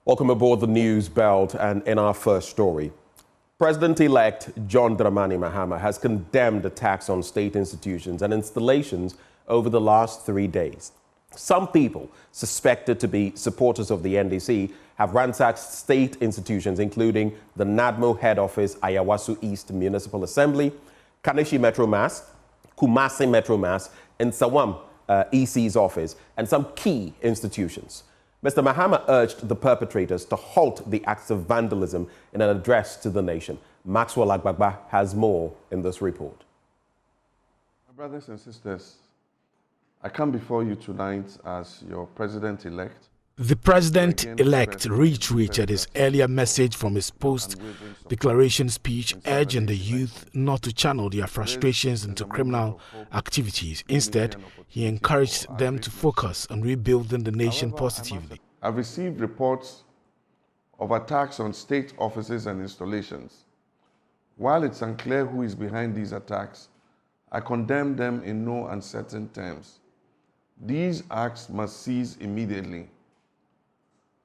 Welcome aboard the News Belt, and in our first story, President-elect John Dramani Mahama has condemned attacks on state institutions and installations over the last 3 days. Some people suspected to be supporters of the NDC have ransacked state institutions, including the NADMO head office, Ayawaso East Municipal Assembly, Kaneshie Metro Mass, Kumasi Metro Mass, and Sawam EC's office, and some key institutions. Mr. Mahama urged the perpetrators to halt the acts of vandalism in an address to the nation. Maxwell Agbagba has more in this report. My brothers and sisters, I come before you tonight as your president-elect. The president-elect reiterated his earlier message from his post-declaration speech, urging the youth not to channel their frustrations into criminal activities. Instead, he encouraged them to focus on rebuilding the nation positively. I've received reports of attacks on state offices and installations. While it's unclear who is behind these attacks, I condemn them in no uncertain terms. These acts must cease immediately.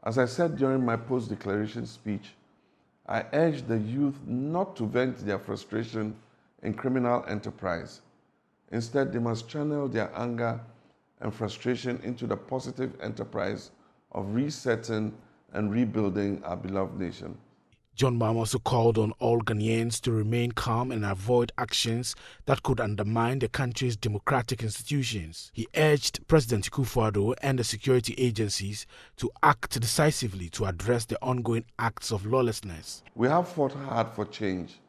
As I said during my post-declaration speech, I urge the youth not to vent their frustration in criminal enterprise. Instead, they must channel their anger and frustration into the positive enterprise of resetting and rebuilding our beloved nation. John Mahama also called on all Ghanaians to remain calm and avoid actions that could undermine the country's democratic institutions. He urged President Akufo-Addo and the security agencies to act decisively to address the ongoing acts of lawlessness. We have fought hard for change,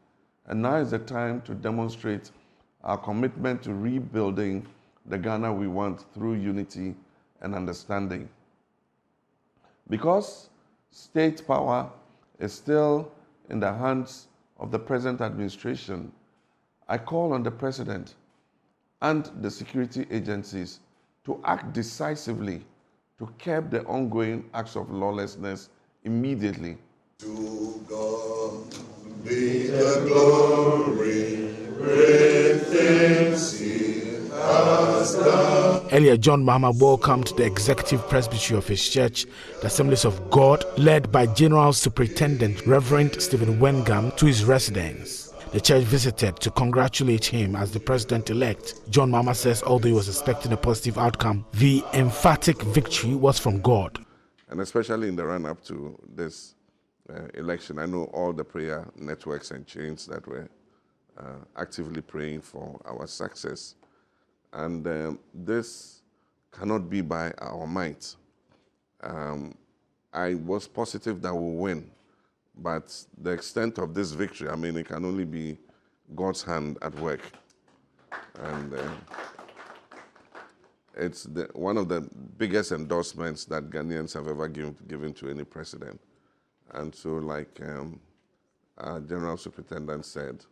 and now is the time to demonstrate our commitment to rebuilding the Ghana we want through unity and understanding. Because state power is still in the hands of the present administration, I call on the President and the security agencies to act decisively to curb the ongoing acts of lawlessness immediately. To God be the glory, great things He has done. Earlier, John Mahama welcomed the executive presbytery of his church, the Assemblies of God, led by General Superintendent Reverend Stephen Wengam, to his residence. The church visited to congratulate him as the president-elect. John Mahama says although he was expecting a positive outcome, the emphatic victory was from God. And especially in the run-up to this election, I know all the prayer networks and chains that were actively praying for our success. And this cannot be by our might. I was positive that we'll win, but the extent of this victory, I mean, it can only be God's hand at work. And it's one of the biggest endorsements that Ghanaians have ever given to any president. And so, like our General Superintendent said,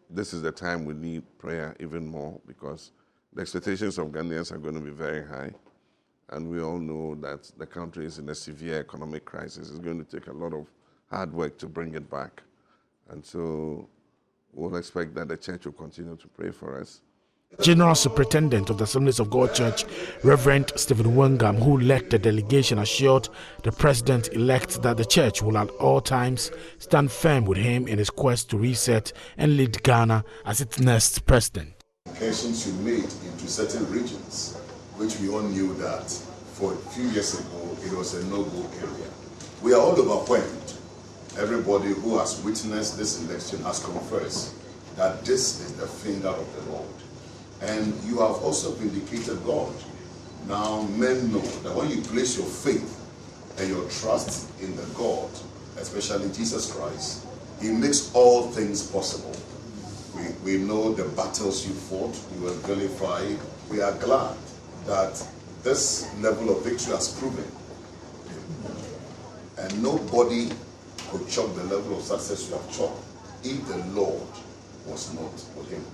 this is the time we need prayer even more, because the expectations of Ghanaians are going to be very high. And we all know that the country is in a severe economic crisis. It's going to take a lot of hard work to bring it back. And so we'll expect that the church will continue to pray for us. General Superintendent of the Assemblies of God Church, Reverend Stephen Wengam, who led the delegation, assured the president-elect that the church will at all times stand firm with him in his quest to reset and lead Ghana as its next president. Incursions you made into certain regions, which we all knew that for a few years ago it was a no-go area. We are all overwhelmed. Everybody who has witnessed this election has confessed that this is the finger of the Lord. And you have also vindicated God. Now men know that when you place your faith and your trust in the God, especially Jesus Christ, He makes all things possible. We know the battles you fought, you were vilified. We are glad that this level of victory has proven. And nobody could chalk the level of success you have chalked if the Lord was not with him.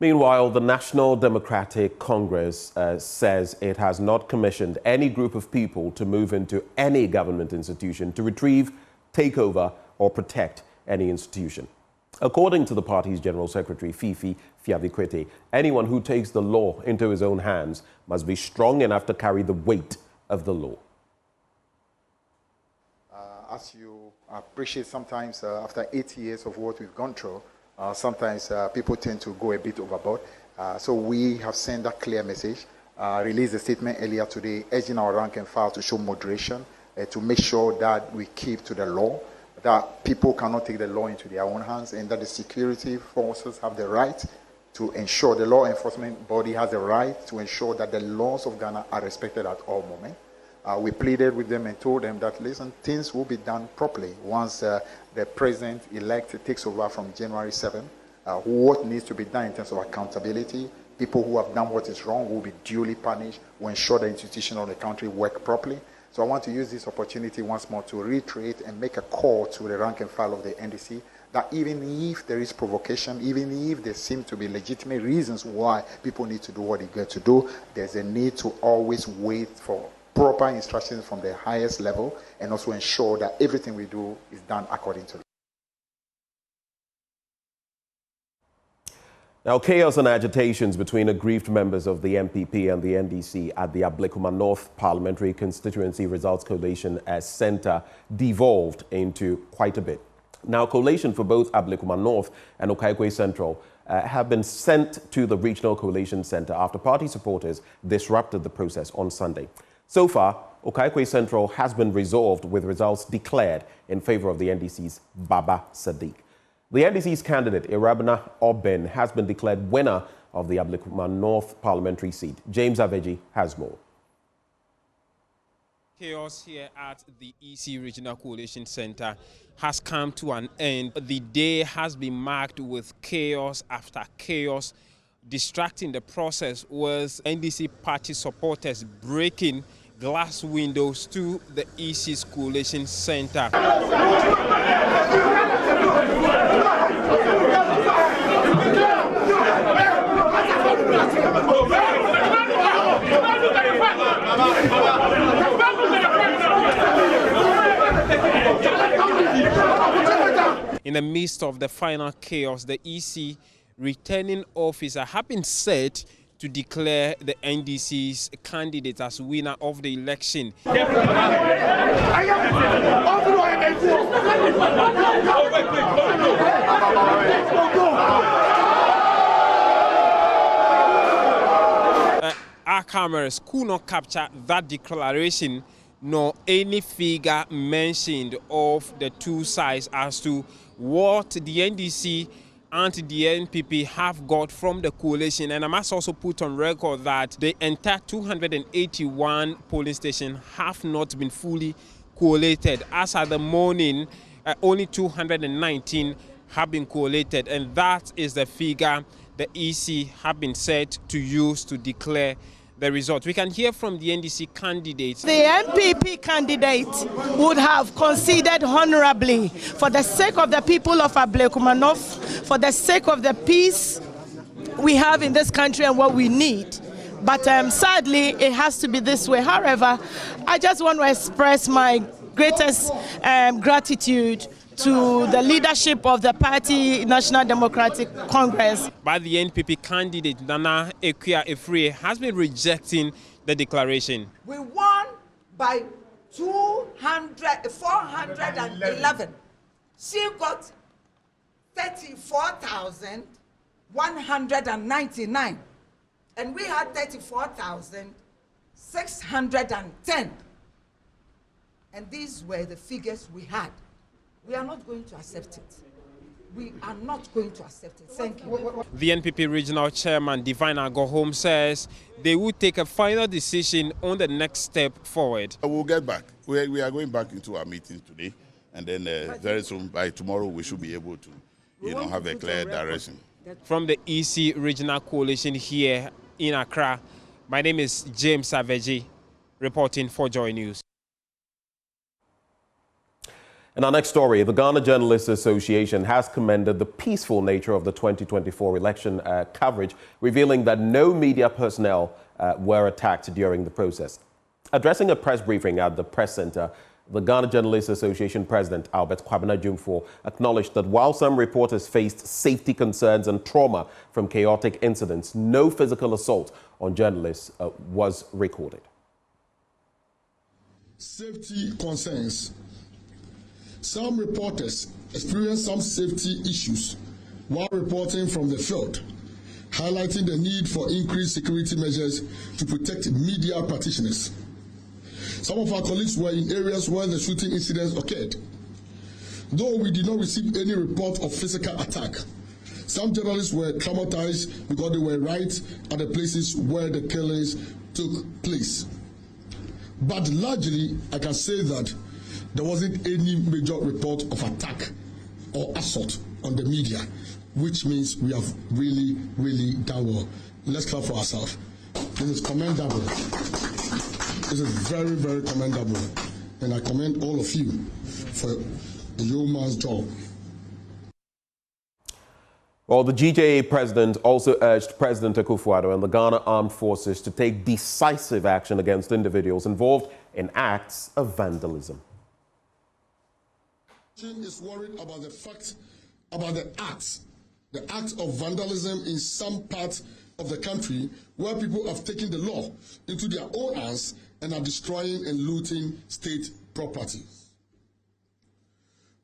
Meanwhile, the National Democratic Congress says it has not commissioned any group of people to move into any government institution to retrieve, take over, or protect any institution. According to the party's General Secretary, Fifi Fiavikwete, anyone who takes the law into his own hands must be strong enough to carry the weight of the law. As you appreciate, sometimes after 8 years of what we've gone through, sometimes people tend to go a bit overboard. So we have sent a clear message, released a statement earlier today, urging our rank and file to show moderation, to make sure that we keep to the law, that people cannot take the law into their own hands, and that the security forces have the right to ensure, the law enforcement body has the right to ensure that the laws of Ghana are respected at all moments. We pleaded with them and told them that, listen, things will be done properly once the president-elect takes over from January 7. What needs to be done in terms of accountability, people who have done what is wrong will be duly punished. We ensure the institutions of the country work properly. So I want to use this opportunity once more to reiterate and make a call to the rank and file of the NDC that even if there is provocation, even if there seem to be legitimate reasons why people need to do what they get to do, there's a need to always wait for proper instructions from the highest level and also ensure that everything we do is done according to law. Now, chaos and agitations between aggrieved members of the MPP and the NDC at the Ablekuma North Parliamentary Constituency Results Collation Centre devolved into quite a bit. Now, collation for both Ablekuma North and Okaigwe Central have been sent to the Regional Collation Centre after party supporters disrupted the process on Sunday. So far, Okaigwe Central has been resolved with results declared in favour of the NDC's Baba Sadiq. The NDC's candidate, Irabna Oben, has been declared winner of the Ablekuma North parliamentary seat. James Aveji has more. Chaos here at the EC Regional Coalition Center has come to an end. The day has been marked with chaos after chaos. Distracting the process was NDC party supporters breaking glass windows to the EC's Coalition Center. In the midst of the final chaos, the EC returning officer have been set to declare the NDC's candidate as winner of the election. Our cameras could not capture that declaration, nor any figure mentioned of the two sides as to what the NDC and the NPP have got from the coalition. And I must also put on record that the entire 281 polling stations have not been fully collated. As at the morning, only 219 have been collated, and that is the figure the EC have been set to use to declare the result. We can hear from the NDC candidates. The MPP candidate would have conceded honorably for the sake of the people of Ablekuma North, for the sake of the peace we have in this country and what we need. But sadly, it has to be this way. However, I just want to express my greatest gratitude to the leadership of the party, National Democratic Congress. But the NPP candidate, Nana Ekwia Efree, has been rejecting the declaration. We won by 411. She got 34,199. And we had 34,610. And these were the figures we had. We are not going to accept it. We are not going to accept it. Thank you. The NPP regional chairman, Divine Agohom, says they will take a final decision on the next step forward. We'll get back. We are going back into our meetings today, and then very soon, by tomorrow, we should be able to, have a clear direction. From the EC Regional Coalition here in Accra, my name is James Aveji, reporting for Joy News. In our next story, the Ghana Journalists Association has commended the peaceful nature of the 2024 election coverage, revealing that no media personnel were attacked during the process. Addressing a press briefing at the press center, The Ghana Journalists Association President Albert Kwabena Jumfor acknowledged that while some reporters faced safety concerns and trauma from chaotic incidents, no physical assault on journalists was recorded. Safety concerns. Some reporters experienced some safety issues while reporting from the field, highlighting the need for increased security measures to protect media practitioners. Some of our colleagues were in areas where the shooting incidents occurred. Though we did not receive any report of physical attack, some journalists were traumatized because they were right at the places where the killings took place. But largely, I can say that there wasn't any major report of attack or assault on the media, which means we have really, really done well. Let's clap for ourselves. This is commendable. This is very, very commendable. And I commend all of you for the yeoman's job. Well, the GJA president also urged President Akufo-Addo and the Ghana Armed Forces to take decisive action against individuals involved in acts of vandalism. Is worried about the fact about the acts of vandalism in some parts of the country where people have taken the law into their own hands and are destroying and looting state properties.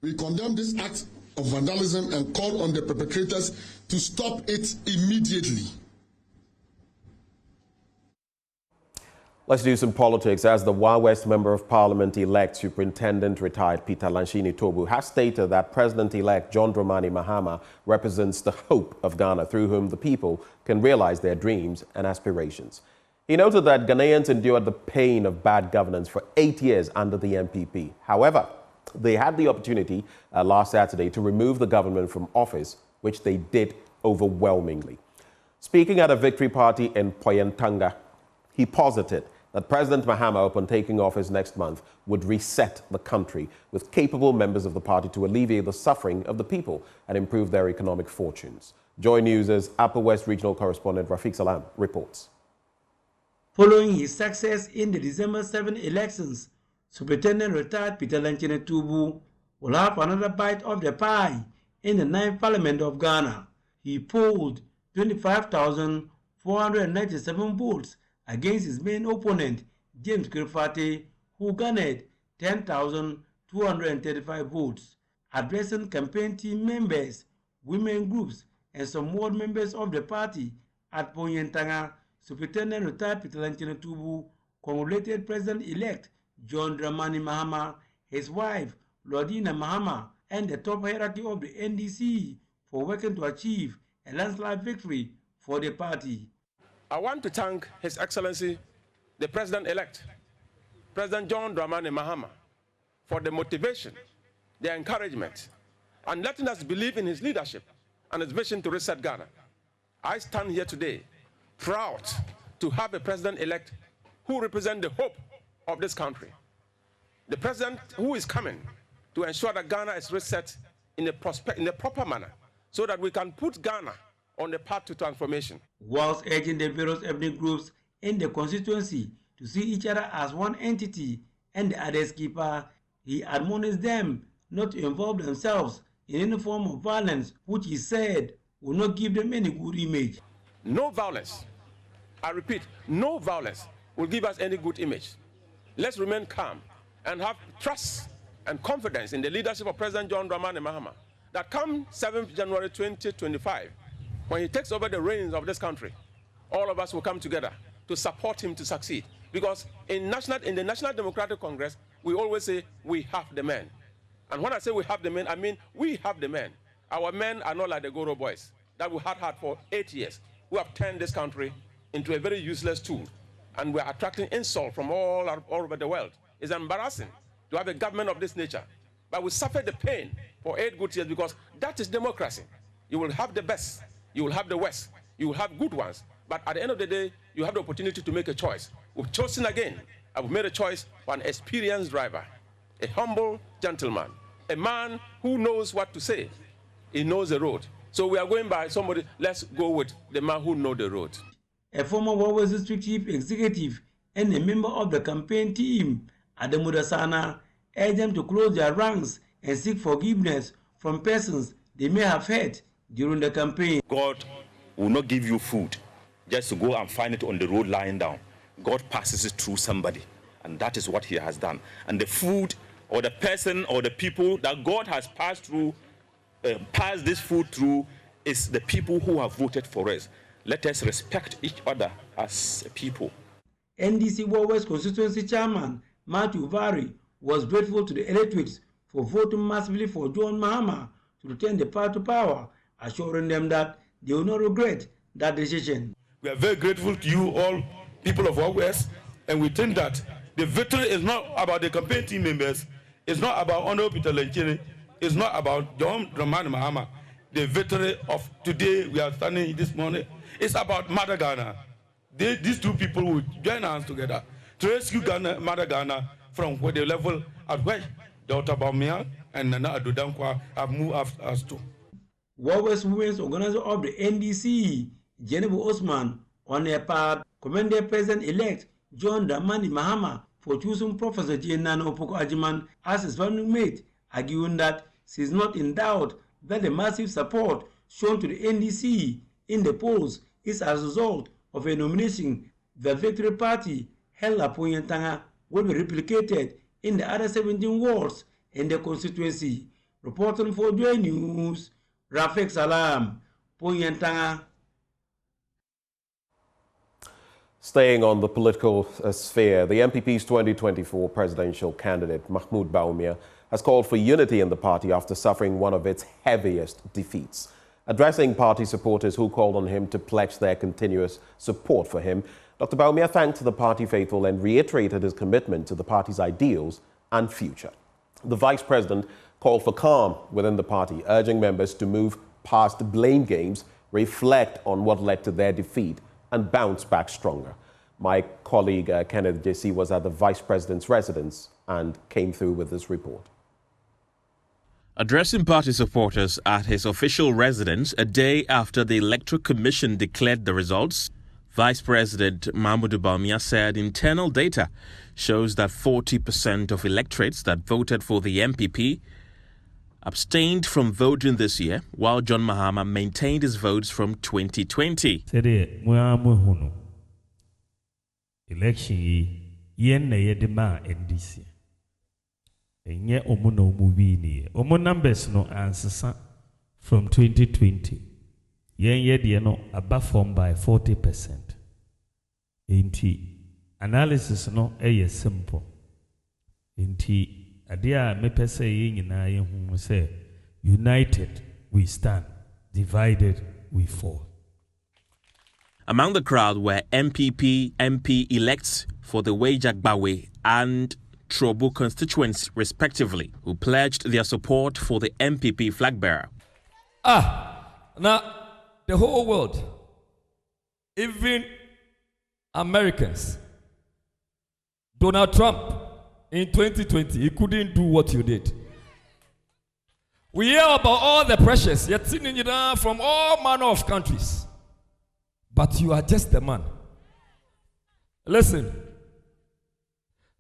We condemn this act of vandalism and call on the perpetrators to stop it immediately. Let's do some politics. As the Wild West Member of Parliament-elect Superintendent retired Peter Lanchini Tobu has stated that President-elect John Dramani Mahama represents the hope of Ghana, through whom the people can realize their dreams and aspirations. He noted that Ghanaians endured the pain of bad governance for 8 years under the MPP. However, they had the opportunity last Saturday to remove the government from office, which they did overwhelmingly. Speaking at a victory party in Poyentanga, he posited that President Mahama, upon taking office next month, would reset the country with capable members of the party to alleviate the suffering of the people and improve their economic fortunes. Joy News' Upper West Regional Correspondent Rafiq Salam reports. Following his success in the December 7 elections, Superintendent retired Peter Lanchini Tobu will have another bite of the pie in the 9th Parliament of Ghana. He polled 25,497 votes against his main opponent, James Kirifati, who garnered 10,235 votes. Addressing campaign team members, women groups, and some ward members of the party at Poyentanga, Superintendent retired Peter Lanchini Tobu congratulated President-elect John Dramani Mahama, his wife, Lordina Mahama, and the top hierarchy of the NDC for working to achieve a landslide victory for the party. I want to thank His Excellency, the President-elect, President John Dramani Mahama, for the motivation, the encouragement, and letting us believe in his leadership and his vision to reset Ghana. I stand here today proud to have a President-elect who represents the hope of this country. The President who is coming to ensure that Ghana is reset in a proper manner so that we can put Ghana on the path to transformation. Whilst urging the various ethnic groups in the constituency to see each other as one entity and the other's keeper, he admonished them not to involve themselves in any form of violence, which he said will not give them any good image. No violence, I repeat, no violence will give us any good image. Let's remain calm and have trust and confidence in the leadership of President John Dramani Mahama that come 7th January 2025, when he takes over the reins of this country, all of us will come together to support him to succeed. Because in the National Democratic Congress, we always say we have the men. And when I say we have the men, I mean we have the men. Our men are not like the Goro boys that we had for 8 years, who have turned this country into a very useless tool. And we're attracting insult from all over the world. It's embarrassing to have a government of this nature. But we suffered the pain for 8 good years because that is democracy. You will have the best, you will have the worst, you will have good ones. But at the end of the day, you have the opportunity to make a choice. We've chosen again. I've made a choice for an experienced driver, a humble gentleman, a man who knows what to say. He knows the road. So we are going by somebody, let's go with the man who knows the road. A former Warwick District Chief Executive and a member of the campaign team, Adamu Dasana, urged them to close their ranks and seek forgiveness from persons they may have hurt during the campaign. God will not give you food just to go and find it on the road lying down. God passes it through somebody, and that is what he has done. And the food or the person or the people that God has passed this food through is the people who have voted for us. Let us respect each other as a people. NDC West constituency chairman Matthew Vary was grateful to the electorates for voting massively for John Mahama to return the power to power, assuring them that they will not regret that decision. We are very grateful to you all, people of West, and we think that the victory is not about the campaign team members, it's not about Honorable Peter Lenchini, it's not about John Dramani Mahama. The victory of today, we are standing this morning, it's about Mother Ghana. These two people will join hands together to rescue Ghana, Mother Ghana from where the level at which Dr. Baumia and Nana Adudankwa have moved us to. West Women's organizer of the NDC, Jennifer Osman, on her part, commended President-elect John Dramani Mahama for choosing Professor J. Nana Opoku Ajiman as his running mate, arguing that she is not in doubt that the massive support shown to the NDC in the polls is as a result of a nomination the Victory Party held at Poyentanga will be replicated in the other 17 wards in the constituency. Reporting for Joy News, Rafik Salam, Poyentanga. Staying on the political sphere, the MPP's 2024 presidential candidate, Mahmoud Baumia, has called for unity in the party after suffering one of its heaviest defeats. Addressing party supporters who called on him to pledge their continuous support for him, Dr. Baumia thanked the party faithful and reiterated his commitment to the party's ideals and future. The vice president called for calm within the party, urging members to move past blame games, reflect on what led to their defeat, and bounce back stronger. My colleague Kenneth Jesse was at the vice president's residence and came through with this report. Addressing party supporters at his official residence a day after the Electoral Commission declared the results, Vice President Mahmoud Baumia said internal data shows that 40% of electorates that voted for the MPP abstained from voting this year, while John Mahama maintained his votes from 2020. Election yen na yedema NDC. Enye omo na omo wi ni. Omo numbers no ansesa from 2020. Yen yede no above by 40%. Inti analysis no simple. Inti adia me pese ye nyina ye hu say united we stand, divided we fall. Among the crowd were MPP MP elects for the Wejagbawe and Trobo constituents respectively, who pledged their support for the MPP flag bearer. Now the whole world, even Americans, Donald Trump in 2020, he couldn't do what you did. We hear about all the pressures yet seen from all manner of countries. But you are just a man. Listen.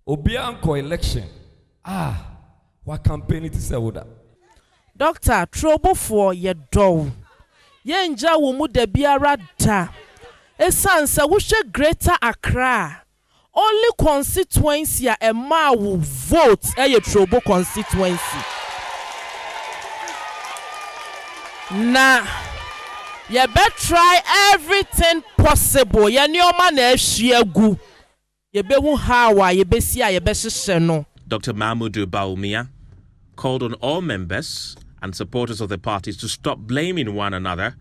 Obianco election. What campaign it is that? Doctor, trouble for your dough. Yenja wumu de biara da. Esansa wushe Greater Accra. Only constituency a ma will vote your trouble constituency. Nah. You better try everything possible. You know man gu. You be hawa. You be siya. You be sheno. Dr. Mahmoud Baumia called on all members and supporters of the parties to stop blaming one another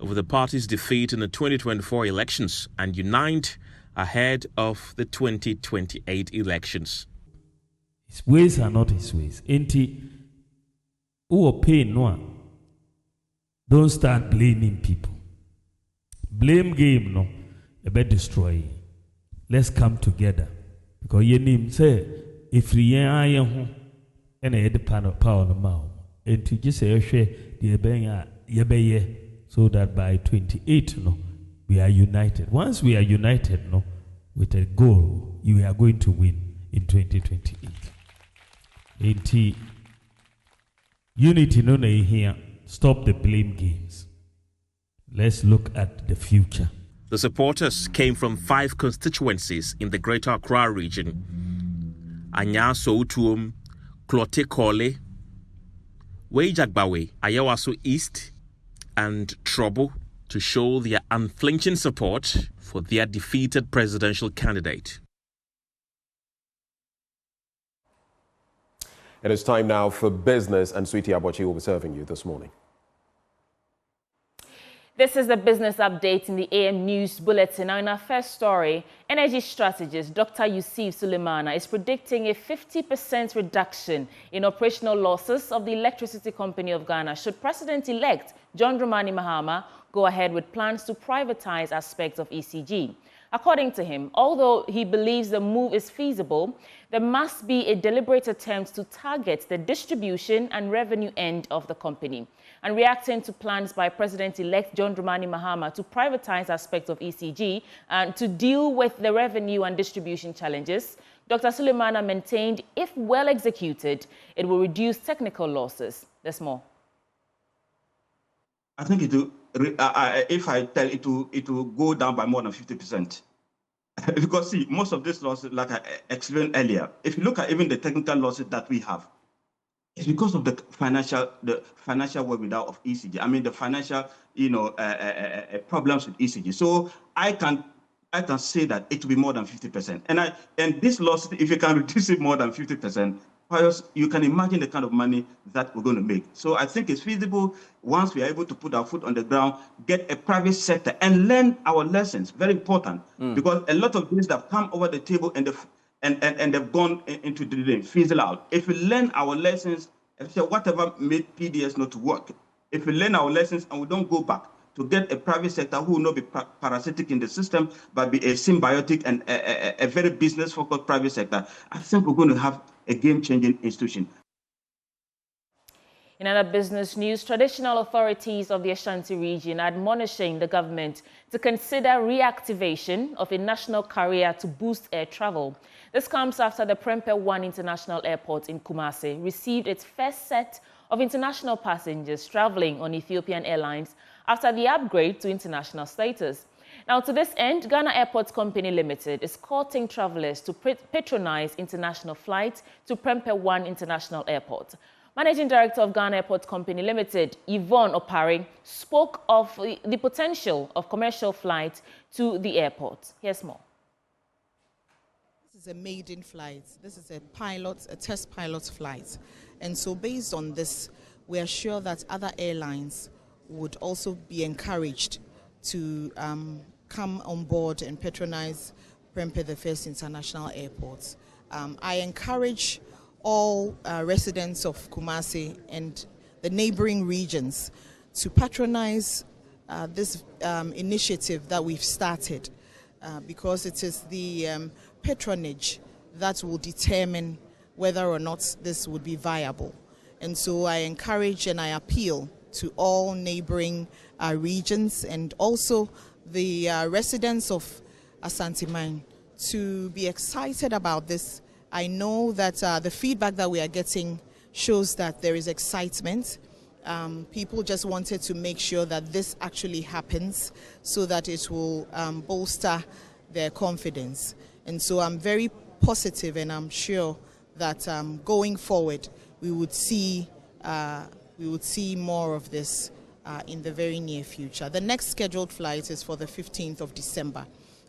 over the party's defeat in the 2024 elections and unite ahead of the 2028 elections. His ways are not his ways. Enti who pain no. Don't start blaming people. Blame game no, about destroy. Let's come together. Because your name say if we are young, and I had the power on the mouth. And to just say the so that by 28 no, we are united. Once we are united no, with a goal, you are going to win in 2028. Unity no here. Stop the blame games. Let's look at the future. The supporters came from 5 constituencies in the Greater Accra region: Anya Soutuum, Klote Kole, Wejagbawe, Ayawaso East, and Trobo, to show their unflinching support for their defeated presidential candidate. It is time now for business, and Sweetie Abochi will be serving you this morning. This is the business update in the AM News Bulletin. Now, in our first story, energy strategist Dr. Yusuf Sulemana is predicting a 50% reduction in operational losses of the Electricity Company of Ghana should President-elect John Dramani Mahama go ahead with plans to privatize aspects of ECG. According to him, although he believes the move is feasible, there must be a deliberate attempt to target the distribution and revenue end of the company. And reacting to plans by President-elect John Dramani Mahama to privatize aspects of ECG and to deal with the revenue and distribution challenges, Dr. Sulemana maintained if well executed, it will reduce technical losses. There's more. I think it will, if I tell it will go down by more than 50%. Because see, most of these losses, like I explained earlier, if you look at even the technical losses that we have, it's because of the financial wherewithal of ECG. I mean, the financial, problems with ECG. So I can say that it will be more than 50%. And this loss, if you can reduce it more than 50%, you can imagine the kind of money that we're going to make. So I think it's feasible once we are able to put our foot on the ground, get a private sector and learn our lessons. Very important, because a lot of things that have come over the table and they've gone into the fizzle out. If we learn our lessons, whatever made PDS not to work, if we learn our lessons and we don't go back to get a private sector who will not be parasitic in the system, but be a symbiotic and a very business-focused private sector, I think we're going to have a game-changing institution. In other business news, traditional authorities of the Ashanti region are admonishing the government to consider reactivation of a national carrier to boost air travel. This comes after the Prempeh 1 International Airport in Kumasi received its first set of international passengers traveling on Ethiopian Airlines after the upgrade to international status. Now, to this end, Ghana Airports Company Limited is courting travelers to patronize international flights to Prempeh 1 International Airport. Managing Director of Ghana Airports Company Limited, Yvonne Opari, spoke of the potential of commercial flights to the airport. Here's more. This is a maiden flight. This is a test pilot flight. And so based on this, we are sure that other airlines would also be encouraged to come on board and patronize Prempeh, the first international airport. I encourage all residents of Kumasi and the neighboring regions to patronize this initiative that we've started because it is the patronage that will determine whether or not this would be viable. And so I encourage and I appeal to all neighboring regions and also the residents of Asante Mine to be excited about this. I know that the feedback that we are getting shows that there is excitement. People just wanted to make sure that this actually happens so that it will bolster their confidence. And so I'm very positive and I'm sure that going forward we would see more of this in the very near future. The next scheduled flight is for the 15th of December.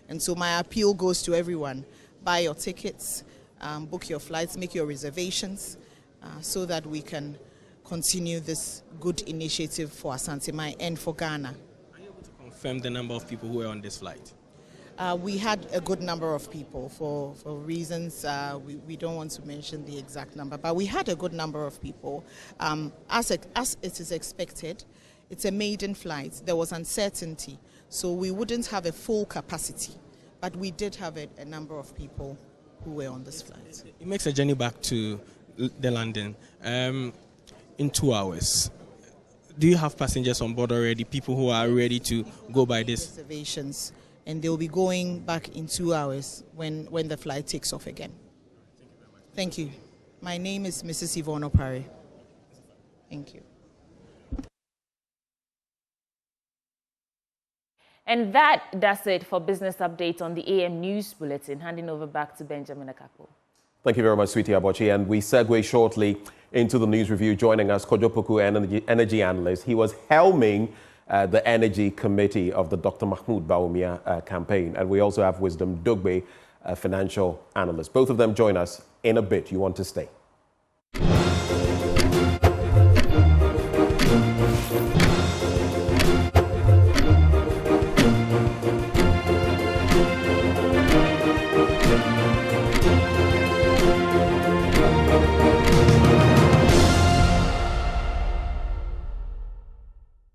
And so my appeal goes to everyone. Buy your tickets, book your flights, make your reservations so that we can continue this good initiative for Asante Mine and for Ghana. Are you able to confirm the number of people who were on this flight? We had a good number of people for reasons we don't want to mention the exact number, but we had a good number of people. As it is expected, it's a maiden flight. There was uncertainty, so we wouldn't have a full capacity, but we did have a number of people who were on this flight. It makes a journey back to the London in 2 hours. Do you have passengers on board already, people who are ready to go by this? Reservations. And they'll be going back in 2 hours when the flight takes off again. Thank you. My name is Mrs. Yvonne Opare. Thank you. And that does it for Business Update on the AM News Bulletin. Handing over back to Benjamin Akapo. Thank you very much, Sweetie Abochi. And we segue shortly into the news review. Joining us, Kojo Poku, energy analyst. He was helming the energy committee of the Dr. Mahmoud Bawumia campaign. And we also have Wisdom Dugbe, a financial analyst. Both of them join us in a bit. You want to stay.